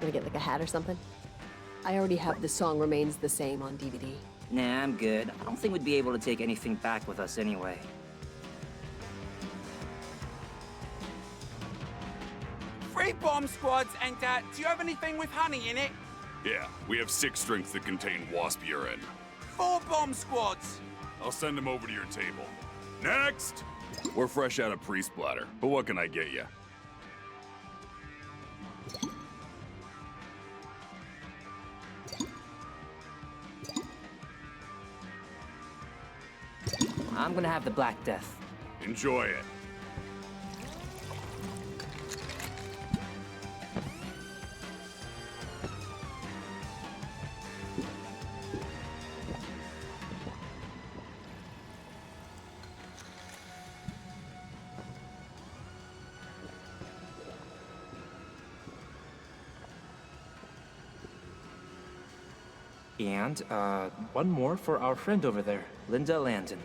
Wanna get like a hat or something? I already have The Song Remains the Same on DVD. Nah, I'm good. I don't think we'd be able to take anything back with us anyway. Three bomb squads, and do you have anything with honey in it? Yeah, we have 6 drinks that contain wasp urine. 4 bomb squads! I'll send them over to your table. Next! We're fresh out of pre-splatter, but what can I get you? I'm gonna have the Black Death. Enjoy it. And, one more for our friend over there, Linda Landon.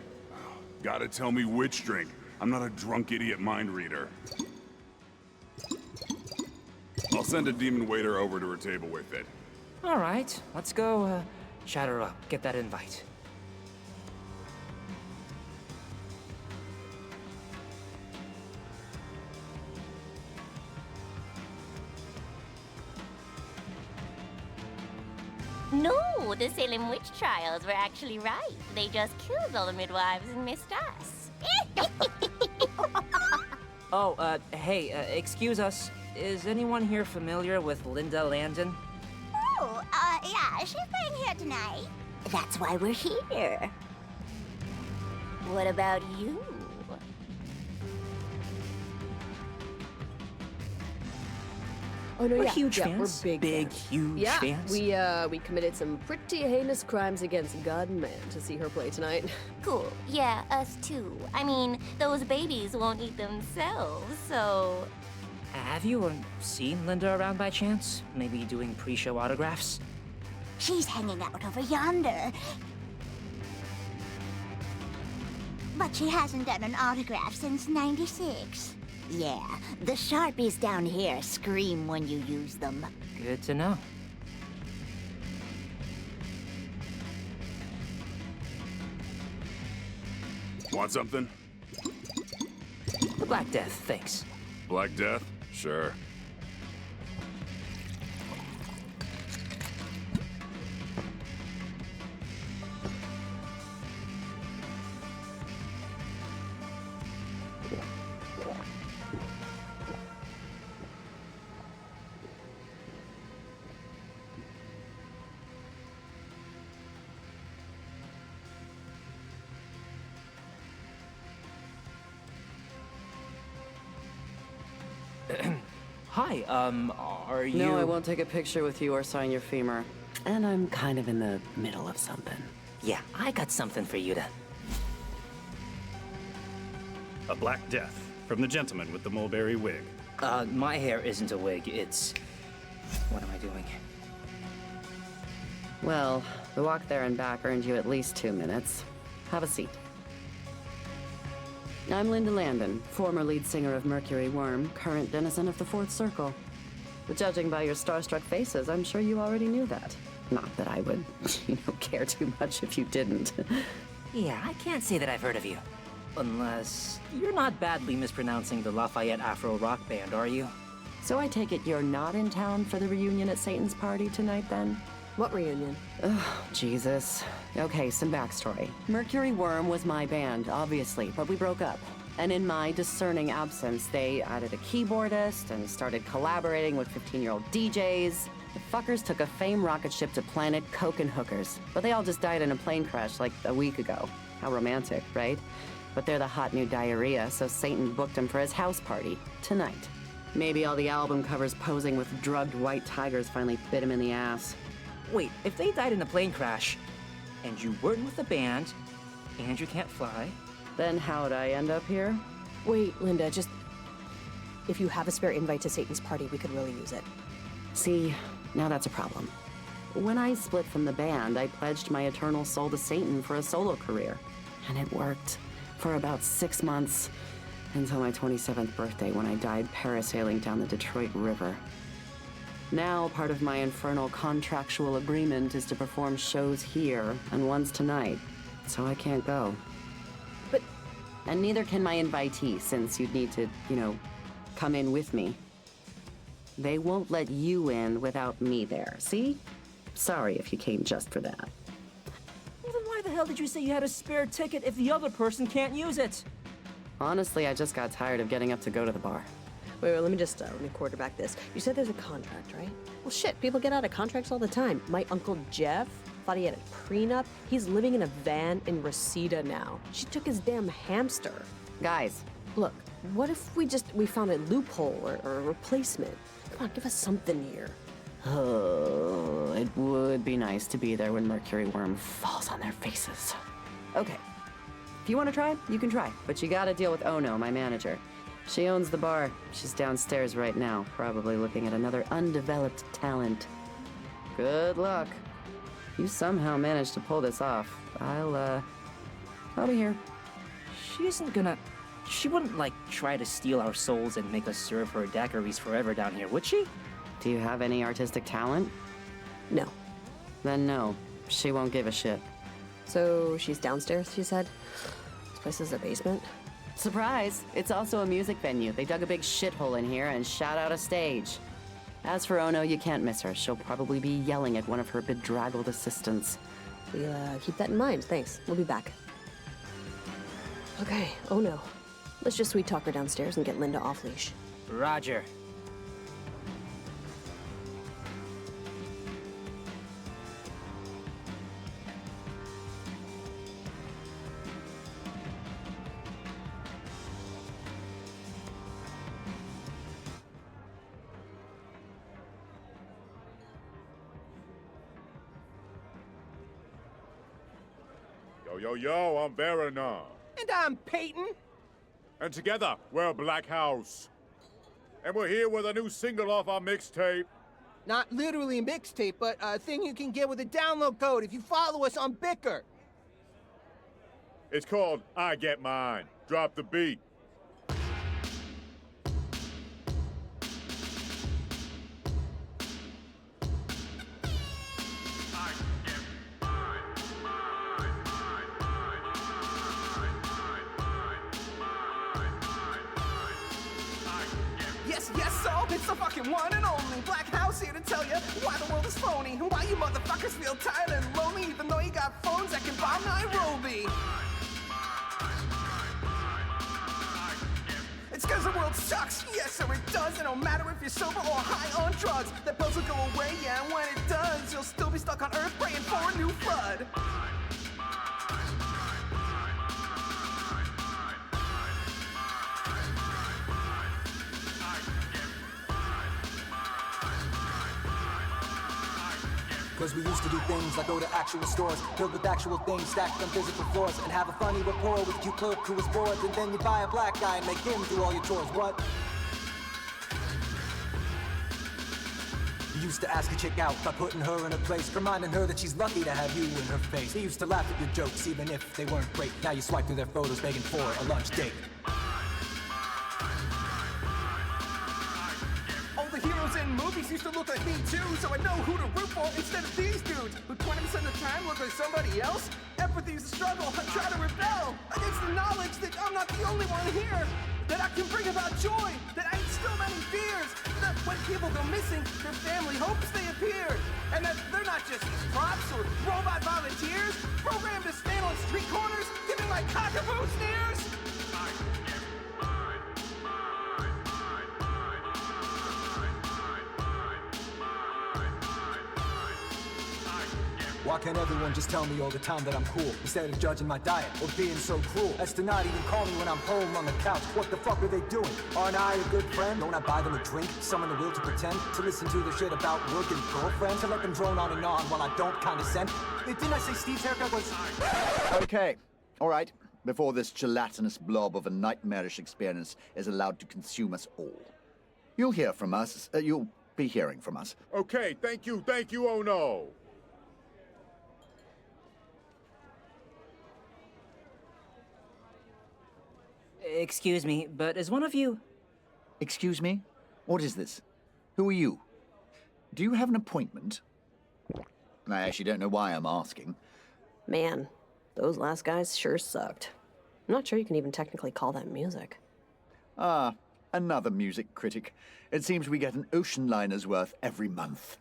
Gotta tell me which drink. I'm not a drunk idiot mind reader. I'll send a demon waiter over to her table with it. All right, let's go, chat her up, get that invite. No, the Salem witch trials were actually right. They just killed all the midwives and missed us. Oh, hey, excuse us. Is anyone here familiar with Linda Landon? Oh, yeah, she's playing here tonight. That's why we're here. What about you? Oh no, We're yeah, huge yeah, fans. We're big fans. Huge Yeah, fans. we committed some pretty heinous crimes against God and man to see her play tonight. Cool. Yeah, us too. I mean, those babies won't eat themselves, so... Have you seen Linda around by chance? Maybe doing pre-show autographs? She's hanging out over yonder. But she hasn't done an autograph since '96. Yeah, the Sharpies down here scream when you use them. Good to know. Want something? The Black Death, thanks. Black Death? Sure. Hi, are you... No, I won't take a picture with you or sign your femur. And I'm kind of in the middle of something. Yeah, I got something for you to... A Black Death, from the gentleman with the mulberry wig. My hair isn't a wig, it's... What am I doing? Well, the walk there and back earned you at least 2 minutes. Have a seat. I'm Linda Landon, former lead singer of Mercury Worm, current denizen of the Fourth Circle. But judging by your starstruck faces, I'm sure you already knew that. Not that I would, care too much if you didn't. Yeah, I can't say that I've heard of you. Unless... You're not badly mispronouncing the Lafayette Afro Rock Band, are you? So I take it you're not in town for the reunion at Satan's party tonight, then? What reunion? Oh, Jesus. Okay, some backstory. Mercury Worm was my band, obviously, but we broke up. And in my discerning absence, they added a keyboardist and started collaborating with 15-year-old DJs. The fuckers took a fame rocket ship to planet Coke and hookers, but they all just died in a plane crash like a week ago. How romantic, right? But they're the hot new diarrhea, so Satan booked them for his house party, tonight. Maybe all the album covers posing with drugged white tigers finally bit him in the ass. Wait, if they died in a plane crash, and you weren't with the band, and you can't fly... Then how'd I end up here? Wait, Linda, just... If you have a spare invite to Satan's party, we could really use it. See, now that's a problem. When I split from the band, I pledged my eternal soul to Satan for a solo career. And it worked. For about 6 months. Until my 27th birthday when I died parasailing down the Detroit River. Now, part of my infernal contractual agreement is to perform shows here and ones tonight, so I can't go. But And neither can my invitee, since you'd need to, come in with me. They won't let you in without me there, see? Sorry if you came just for that. Well, then why the hell did you say you had a spare ticket if the other person can't use it? Honestly, I just got tired of getting up to go to the bar. wait, let me quarterback this. You said there's a contract, right? Well, shit, people get out of contracts all the time. My Uncle Jeff thought he had a prenup. He's living in a van in Reseda now. She took his damn hamster. Guys, Look, what if we found a loophole or a replacement? Come on, give us something here. oh, it would be nice to be there when Mercury Worm falls on their faces. Okay, if you want to try, you can try, but you gotta deal with Ono, my manager. She owns the bar. She's downstairs right now, probably looking at another undeveloped talent. Good luck. You somehow managed to pull this off. I'll be here. She wouldn't, try to steal our souls and make us serve her daiquiris forever down here, would she? Do you have any artistic talent? No. Then no, she won't give a shit. So she's downstairs, she said? This place is a basement? Surprise! It's also a music venue. They dug a big shithole in here and shot out a stage. As for Ono, you can't miss her. She'll probably be yelling at one of her bedraggled assistants. We'll keep that in mind, thanks. We'll be back. Okay, oh no. Let's just sweet talk her downstairs and get Linda off leash. Roger. Yo, I'm Verona. And I'm Peyton. And together, we're Black House. And we're here with a new single off our mixtape. Not literally a mixtape, but a thing you can get with a download code if you follow us on Bicker. It's called I Get Mine. Drop the beat. Yes, so it's the fucking one and only Black House here to tell you why the world is phony and why you motherfuckers feel tired and lonely even though you got phones that can bomb Nairobi. It's cause the world sucks, yes sir it does. It don't matter if you're sober or high on drugs. That pills will go away, yeah, and when it does, you'll still be stuck on Earth praying for a new flood. Cause we used to do things like go to actual stores filled with actual things stacked on physical floors and have a funny rapport with a cute clerk who was bored, and then you buy a black guy and make him do all your chores. What? You used to ask a chick out by putting her in her place, reminding her that she's lucky to have you in her face. They used to laugh at your jokes even if they weren't great. Now you swipe through their photos begging for a lunch date. All the heroes in movies used to look like me too, so I know who to root for instead of these dudes who 20% of the time look like somebody else. Empathy is a struggle, I try to rebel against the knowledge that I'm not the only one here, that I can bring about joy, that I instill many fears, that when people go missing, their family hopes they appeared, and that they're not just props or robot volunteers, programmed to stand on street corners, giving like cockaboo sneers. Why can't everyone just tell me all the time that I'm cool, instead of judging my diet or being so cruel as to not even call me when I'm home on the couch? What the fuck are they doing? Aren't I a good friend? Don't I buy them a drink, summon the will to pretend, to listen to their shit about work and girlfriends, to let them drone on and on while I don't condescend? Didn't I say Steve's haircut was... Okay, all right, before this gelatinous blob of a nightmarish experience is allowed to consume us all. You'll hear from us, you'll be hearing from us. Okay, thank you, oh no. Excuse me, but is one of you... Excuse me? What is this? Who are you? Do you have an appointment? I actually don't know why I'm asking. Man, those last guys sure sucked. I'm not sure you can even technically call that music. Ah, another music critic. It seems we get an ocean liner's worth every month.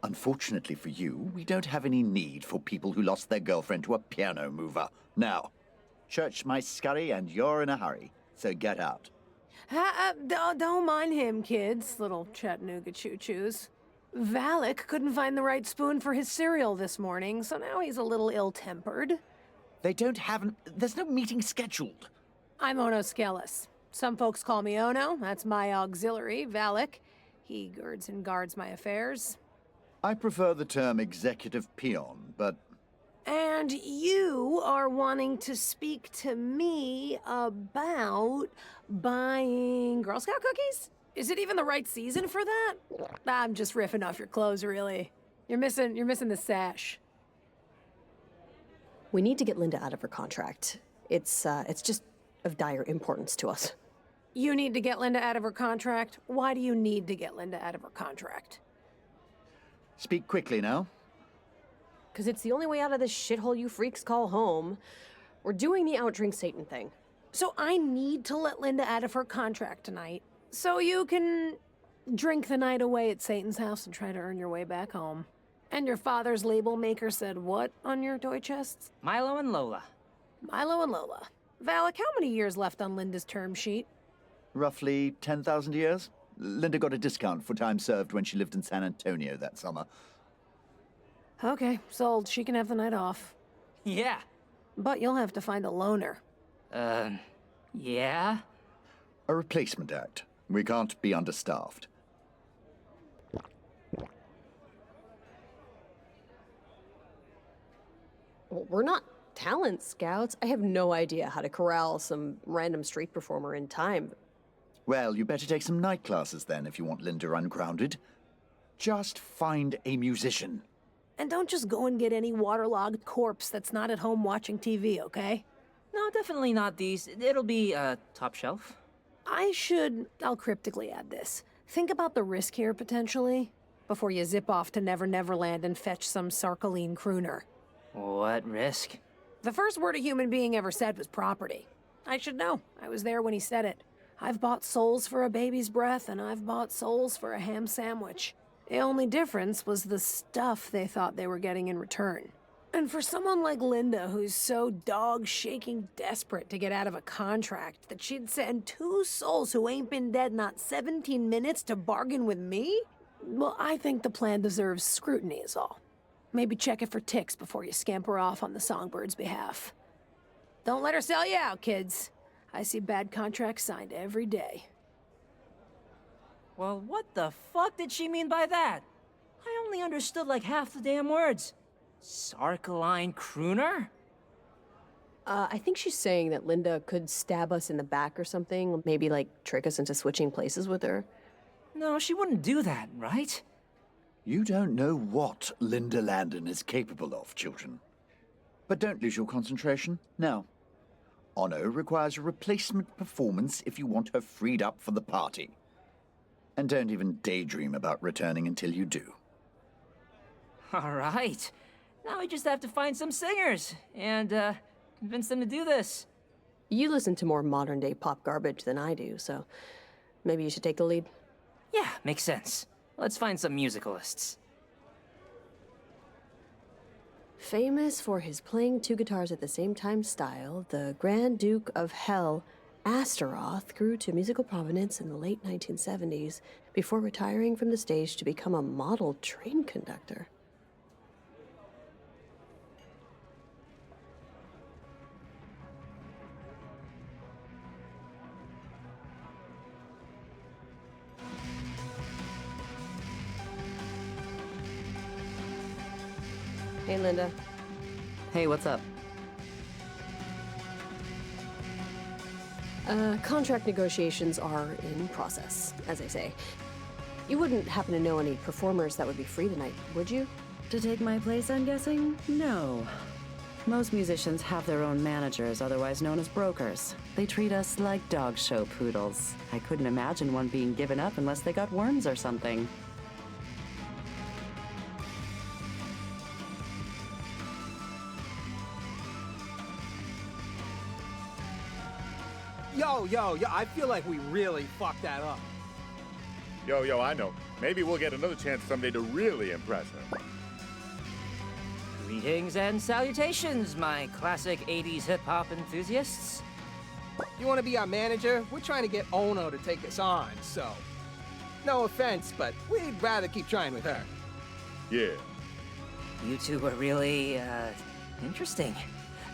Unfortunately for you, we don't have any need for people who lost their girlfriend to a piano mover. Now, church might scurry and you're in a hurry, so get out. Don't mind him, kids, little Chattanooga choo-choos. Valak couldn't find the right spoon for his cereal this morning, so now he's a little ill-tempered. They don't have there's no meeting scheduled. I'm Ono Skelis. Some folks call me Ono. That's my auxiliary, Valak. He girds and guards my affairs. I prefer the term executive peon, but... And you are wanting to speak to me about buying Girl Scout cookies? Is it even the right season for that? I'm just riffing off your clothes, really. You're missing the sash. We need to get Linda out of her contract. It's just of dire importance to us. You need to get Linda out of her contract? Why do you need to get Linda out of her contract? Speak quickly now. Because it's the only way out of this shithole you freaks call home. We're doing the outdrink Satan thing. So I need to let Linda out of her contract tonight, so you can drink the night away at Satan's house and try to earn your way back home. And your father's label maker said what on your toy chests? Milo and Lola. Milo and Lola. Valak, how many years left on Linda's term sheet? Roughly 10,000 years. Linda got a discount for time served when she lived in San Antonio that summer. Okay, sold. She can have the night off. Yeah. But you'll have to find a loaner. Yeah? A replacement act. We can't be understaffed. Well, we're not talent scouts. I have no idea how to corral some random street performer in time. Well, you better take some night classes then if you want Linda ungrounded. Just find a musician. And don't just go and get any waterlogged corpse that's not at home watching TV, okay? No, definitely not these. It'll be, top shelf. I'll cryptically add this. Think about the risk here, potentially, before you zip off to Never Neverland and fetch some Sarkaline crooner. What risk? The first word a human being ever said was property. I should know. I was there when he said it. I've bought souls for a baby's breath, and I've bought souls for a ham sandwich. The only difference was the stuff they thought they were getting in return. And for someone like Linda, who's so dog-shaking desperate to get out of a contract that she'd send 2 souls who ain't been dead not 17 minutes to bargain with me? Well, I think the plan deserves scrutiny is all. Maybe check it for ticks before you scamper off on the Songbird's behalf. Don't let her sell you out, kids. I see bad contracts signed every day. Well, what the fuck did she mean by that? I only understood like half the damn words. Sarkaline crooner? I think she's saying that Linda could stab us in the back or something. Maybe, like, trick us into switching places with her. No, she wouldn't do that, right? You don't know what Linda Landon is capable of, children. But don't lose your concentration. Now, Ono requires a replacement performance if you want her freed up for the party. And don't even daydream about returning until you do. All right. Now we just have to find some singers and convince them to do this. You listen to more modern-day pop garbage than I do, so maybe you should take the lead. Yeah, makes sense. Let's find some musicalists. Famous for his playing 2 guitars at the same time style, the Grand Duke of Hell, Astaroth, grew to musical prominence in the late 1970s before retiring from the stage to become a model train conductor. Hey, Linda. Hey, what's up? Contract negotiations are in process, as I say. You wouldn't happen to know any performers that would be free tonight, would you? To take my place, I'm guessing? No. Most musicians have their own managers, otherwise known as brokers. They treat us like dog show poodles. I couldn't imagine one being given up unless they got worms or something. Yo, I feel like we really fucked that up. Yo, I know. Maybe we'll get another chance someday to really impress her. Greetings and salutations, my classic 80s hip-hop enthusiasts. You want to be our manager? We're trying to get Ono to take us on, so... No offense, but we'd rather keep trying with her. Yeah. You two are really, interesting.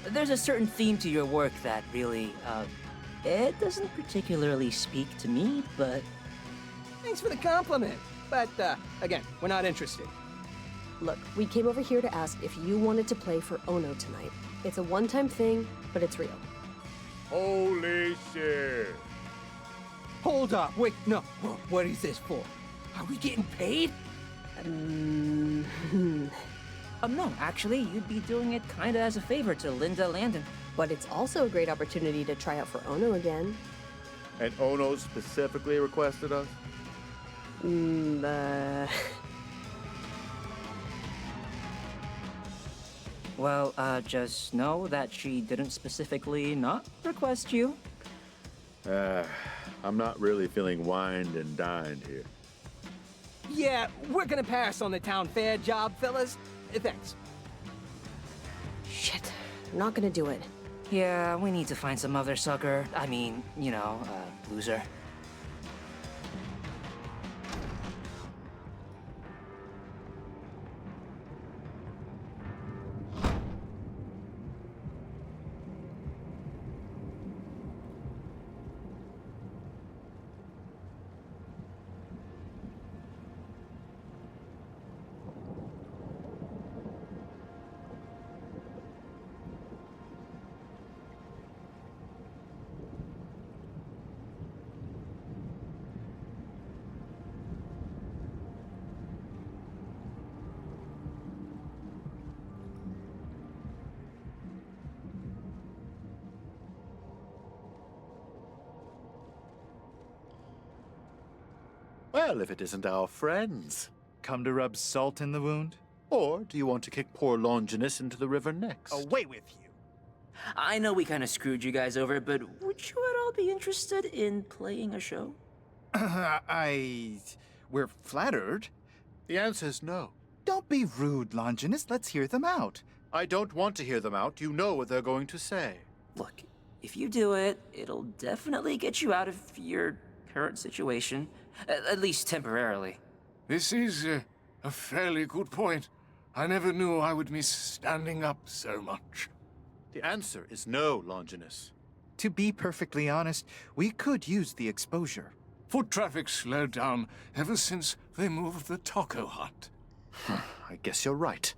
There's a certain theme to your work that really, it doesn't particularly speak to me, but... Thanks for the compliment. But, again, we're not interested. Look, we came over here to ask if you wanted to play for Ono tonight. It's a one-time thing, but it's real. Holy shit. Hold up, wait, no. What is this for? Are we getting paid? No, actually, you'd be doing it kinda as a favor to Linda Landon. But it's also a great opportunity to try out for Ono again. And Ono specifically requested us? Well, just know that she didn't specifically not request you. I'm not really feeling wined and dined here. Yeah, we're gonna pass on the town fair job, fellas. Thanks. Shit, I'm not gonna do it. Yeah, we need to find some other sucker. I mean, you know, loser. Well, if it isn't our friends. Come to rub salt in the wound? Or do you want to kick poor Longinus into the river next? Away with you. I know we kinda screwed you guys over, but would you at all be interested in playing a show? We're flattered. The answer's no. Don't be rude, Longinus. Let's hear them out. I don't want to hear them out. You know what they're going to say. Look, if you do it, it'll definitely get you out of your current situation. At least temporarily. This is a fairly good point. I never knew I would miss standing up so much. The answer is no, Longinus. To be perfectly honest, we could use the exposure. Foot traffic slowed down ever since they moved the taco hut. I guess you're right.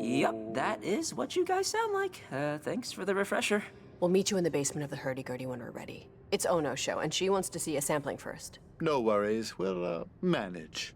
Yep, that is what you guys sound like. Thanks for the refresher. We'll meet you in the basement of the hurdy-gurdy when we're ready. It's Ono's show, and she wants to see a sampling first. No worries. We'll, manage.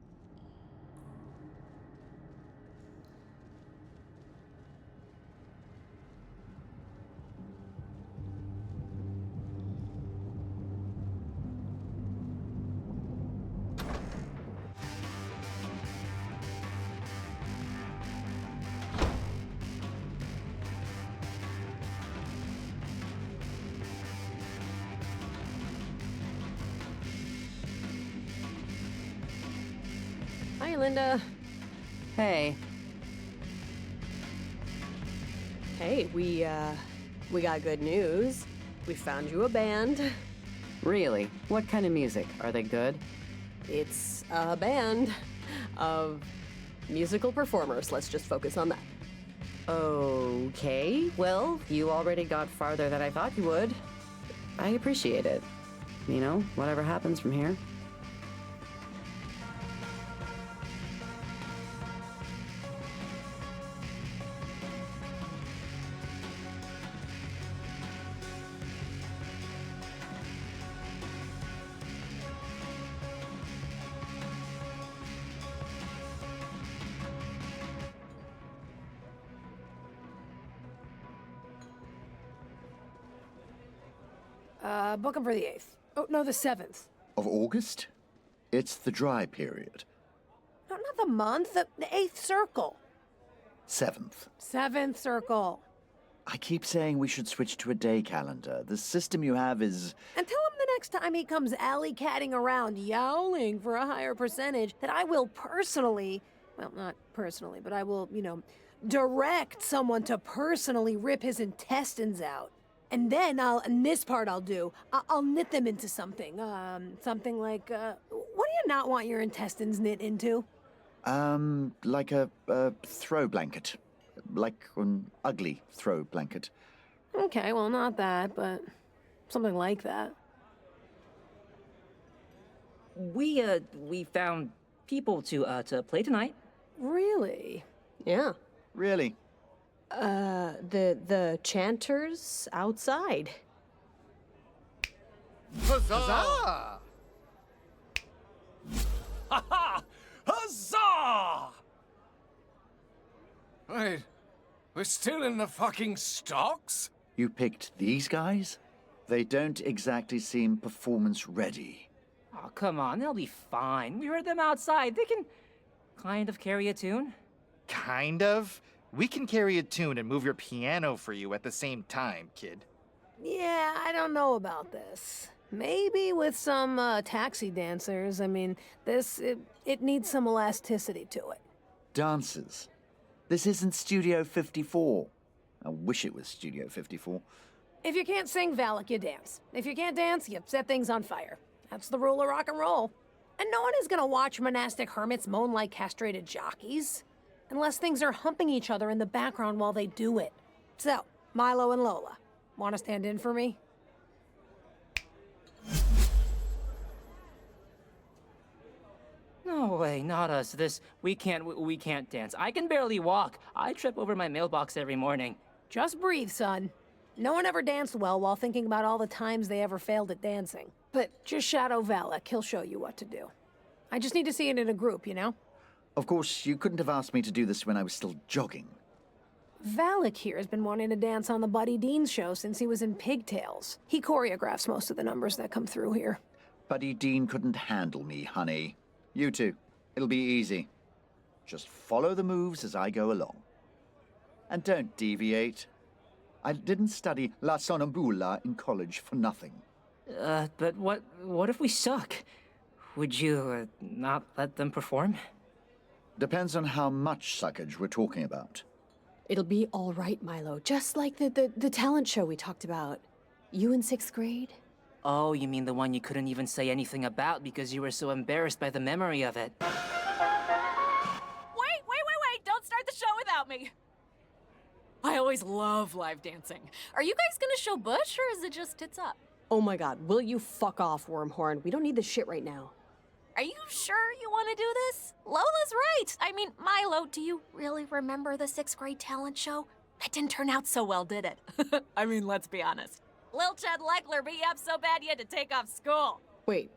Hi, Linda. Hey. Hey, we got good news. We found you a band. Really? What kind of music? Are they good? It's a band of musical performers. Let's just focus on that. Okay, well, you already got farther than I thought you would. I appreciate it. You know, whatever happens from here. Book him for the 8th. Oh, no, the 7th. Of August? It's the dry period. No, not the month, the 8th circle. 7th. 7th circle. I keep saying we should switch to a day calendar. The system you have is... And tell him the next time he comes alley-catting around, yowling for a higher percentage, that I will personally, well, not personally, but I will, direct someone to personally rip his intestines out. And then and this part I'll do, I'll knit them into something. Something like, what do you not want your intestines knit into? Like a throw blanket. Like an ugly throw blanket. Okay, well, not that, but something like that. We found people to play tonight. Really? Yeah. Really? The chanters outside. Huzzah! Ha ha! Huzzah! Wait, we're still in the fucking stocks? You picked these guys? They don't exactly seem performance ready. Oh, come on, they'll be fine. We heard them outside. They can kind of carry a tune. Kind of? We can carry a tune and move your piano for you at the same time, kid. Yeah, I don't know about this. Maybe with some taxi dancers. I mean, it needs some elasticity to it. Dancers? This isn't Studio 54. I wish it was Studio 54. If you can't sing, Valak, you dance. If you can't dance, you set things on fire. That's the rule of rock and roll. And no one is gonna watch monastic hermits moan like castrated jockeys. Unless things are humping each other in the background while they do it. So, Milo and Lola, want to stand in for me? No way, not us. We can't dance. I can barely walk. I trip over my mailbox every morning. Just breathe, son. No one ever danced well while thinking about all the times they ever failed at dancing. But just shadow Valak, he'll show you what to do. I just need to see it in a group, you know? Of course, you couldn't have asked me to do this when I was still jogging. Valak here has been wanting to dance on the Buddy Dean show since he was in Pigtails. He choreographs most of the numbers that come through here. Buddy Dean couldn't handle me, honey. You two. It'll be easy. Just follow the moves as I go along. And don't deviate. I didn't study La Sonnambula in college for nothing. But what if we suck? Would you not let them perform? Depends on how much suckage we're talking about. It'll be all right, Milo. Just like the talent show we talked about. You in 6th grade? Oh, you mean the one you couldn't even say anything about because you were so embarrassed by the memory of it. Wait! Don't start the show without me! I always love live dancing. Are you guys gonna show Bush, or is it just tits up? Oh my god, will you fuck off, Wormhorn? We don't need this shit right now. Are you sure you want to do this? Lola's right. I mean, Milo, do you really remember the 6th grade talent show? That didn't turn out so well, did it? I mean, let's be honest. Lil Chad Leckler beat you up so bad you had to take off school. Wait,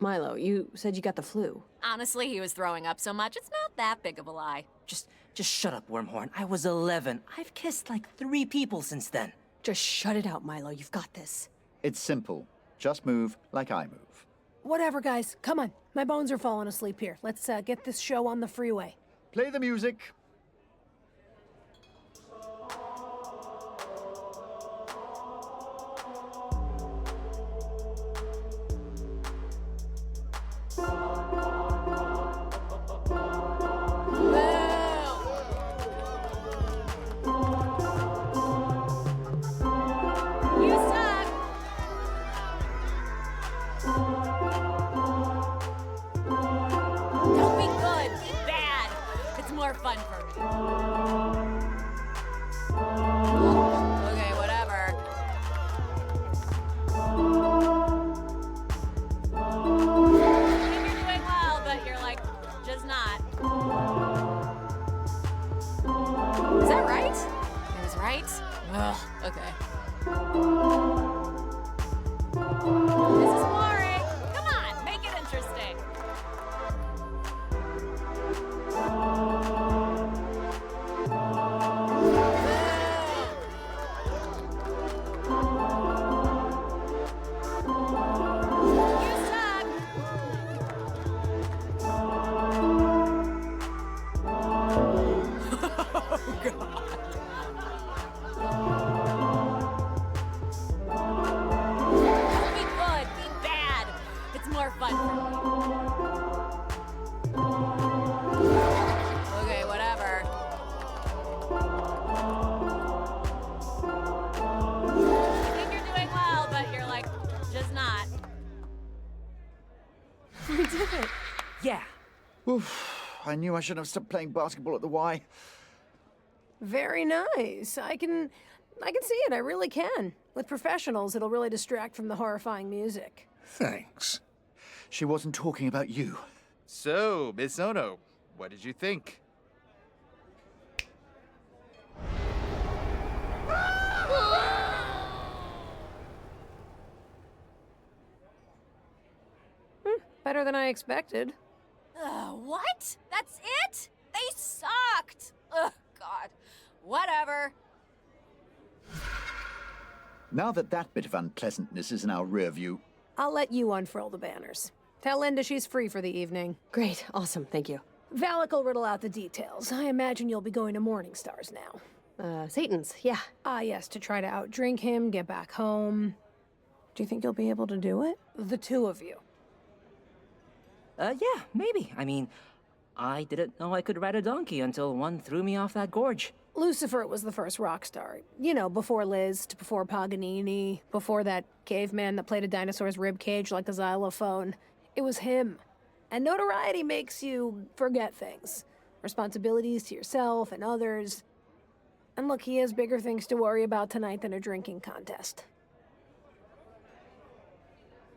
Milo, you said you got the flu. Honestly, he was throwing up so much, it's not that big of a lie. Just shut up, Wormhorn. I was 11. I've kissed like 3 people since then. Just shut it out, Milo. You've got this. It's simple. Just move like I move. Whatever, guys. Come on. My bones are falling asleep here. Let's get this show on the freeway. Play the music. Fun for did it. Yeah. Oof, I knew I shouldn't have stopped playing basketball at the Y. Very nice. I can see it. I really can. With professionals, it'll really distract from the horrifying music. Thanks. She wasn't talking about you. So, Miss Ono, what did you think? Better than I expected. What? That's it? They sucked. Ugh, God. Whatever. Now that that bit of unpleasantness is in our rear view, I'll let you unfurl the banners. Tell Linda she's free for the evening. Great, awesome, thank you. Valak will riddle out the details. I imagine you'll be going to Morningstar's now. Satan's, yeah. Ah, yes, to try to outdrink him, get back home. Do you think you'll be able to do it? The two of you. Yeah, maybe. I mean, I didn't know I could ride a donkey until one threw me off that gorge. Lucifer was the first rock star. You know, before Liszt, before Paganini, before that caveman that played a dinosaur's ribcage like a xylophone. It was him. And notoriety makes you forget things. Responsibilities to yourself and others. And look, he has bigger things to worry about tonight than a drinking contest.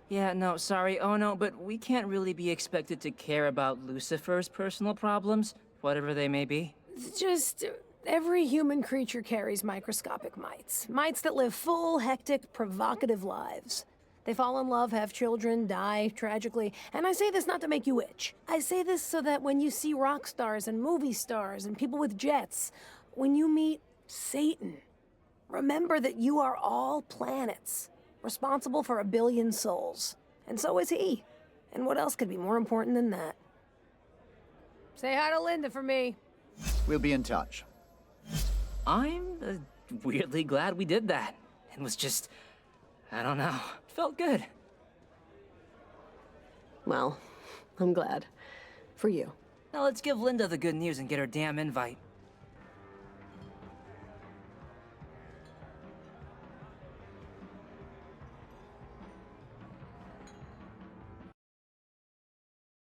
Yeah, no, sorry, oh no, but we can't really be expected to care about Lucifer's personal problems, whatever they may be. Just every human creature carries microscopic mites. Mites that live full, hectic, provocative lives. They fall in love, have children, die tragically. And I say this not to make you itch. I say this so that when you see rock stars and movie stars and people with jets, when you meet Satan, remember that you are all planets, responsible for 1 billion souls. And so is he. And what else could be more important than that? Say hi to Linda for me. We'll be in touch. I'm weirdly glad we did that. It was just, I don't know, it felt good. Well, I'm glad. For you. Now let's give Linda the good news and get her damn invite.